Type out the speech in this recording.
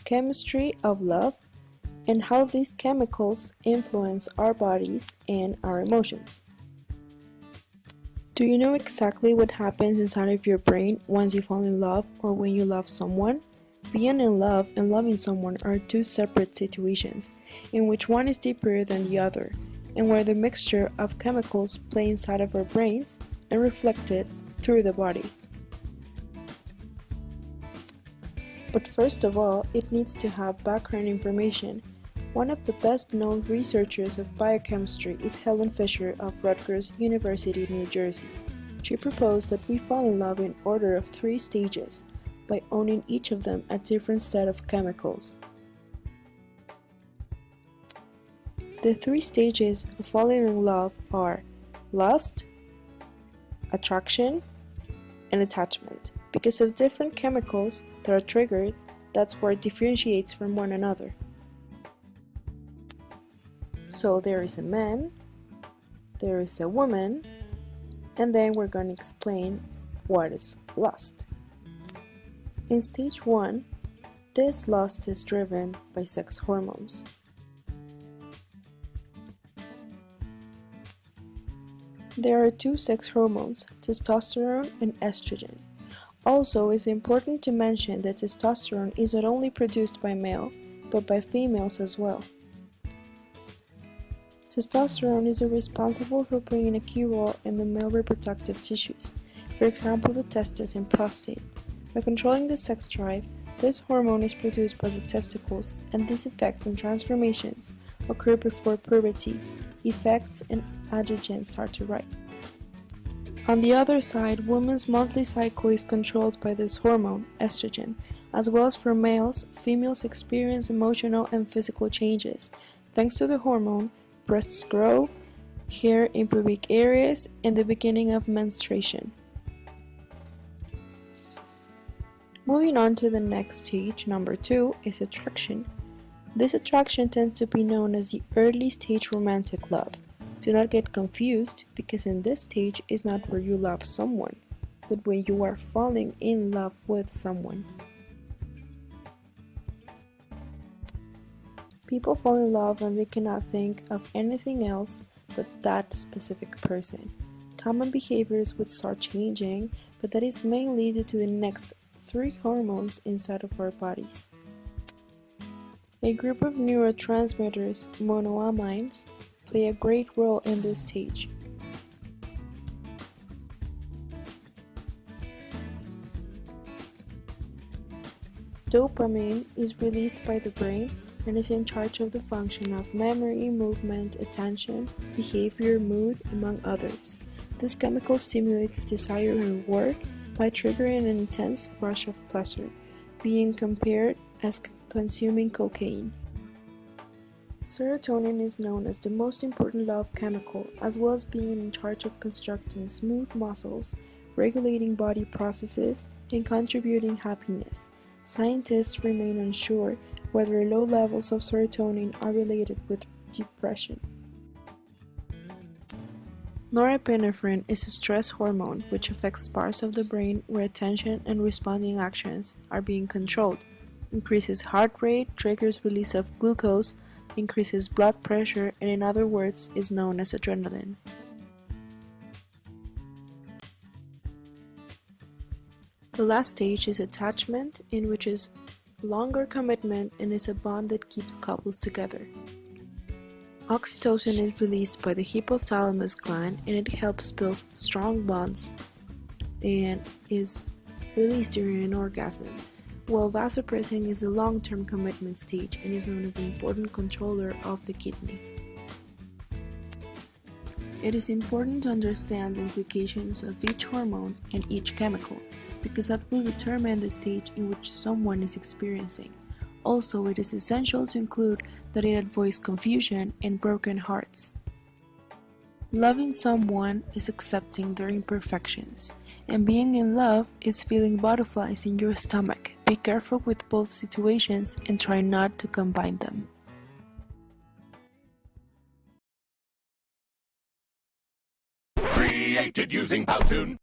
chemistry of love and how these chemicals influence our bodies and our emotions. Do you know exactly what happens inside of your brain once you fall in love or when you love someone? Being in love and loving someone are two separate situations, in which one is deeper than the other, and where the mixture of chemicals play inside of our brains and reflected through the body. But first of all, it needs to have background information. One of the best known researchers of biochemistry is Helen Fisher of Rutgers University, New Jersey. She proposed that we fall in love in order of 3 stages, by owning each of them a different set of chemicals. The 3 stages of falling in love are lust, attraction, and attachment. Because of different chemicals that are triggered, that's where it differentiates from one another. So there is a man, there is a woman, and then we're going to explain what is lust. In stage 1, this lust is driven by sex hormones. There are 2 sex hormones, testosterone and estrogen. Also, it's important to mention that testosterone is not only produced by male, but by females as well. Testosterone is responsible for playing a key role in the male reproductive tissues, for example the testes and prostate. By controlling the sex drive, this hormone is produced by the testicles, and these effects and transformations occur before puberty. Effects and androgens start to rise. On the other side, women's monthly cycle is controlled by this hormone, estrogen. As well as for males, females experience emotional and physical changes. Thanks to the hormone, breasts grow, hair in pubic areas, and the beginning of menstruation. Moving on to the next stage, number 2, is attraction. This attraction tends to be known as the early stage romantic love. Do not get confused, because in this stage is not where you love someone, but when you are falling in love with someone. People fall in love when they cannot think of anything else but that specific person. Common behaviors would start changing, but that is mainly due to the next 3 hormones inside of our bodies. A group of neurotransmitters, monoamines, play a great role in this stage. Dopamine is released by the brain and is in charge of the function of memory, movement, attention, behavior, mood, among others. This chemical stimulates desire and reward by triggering an intense rush of pleasure, being compared as consuming cocaine. Serotonin is known as the most important love chemical, as well as being in charge of constructing smooth muscles, regulating body processes, and contributing happiness. Scientists remain unsure whether low levels of serotonin are related with depression. Norepinephrine is a stress hormone which affects parts of the brain where attention and responding actions are being controlled, increases heart rate, triggers release of glucose, increases blood pressure, and in other words is known as adrenaline. The last stage is attachment, in which is longer commitment and is a bond that keeps couples together. Oxytocin is released by the hypothalamus gland and it helps build strong bonds and is released during an orgasm, while vasopressin is a long-term commitment stage and is known as the important controller of the kidney. It is important to understand the implications of each hormone and each chemical, because that will determine the stage in which someone is experiencing. Also, it is essential to include that it avoids confusion and broken hearts. Loving someone is accepting their imperfections, and being in love is feeling butterflies in your stomach. Be careful with both situations and try not to combine them. Created using Powtoon.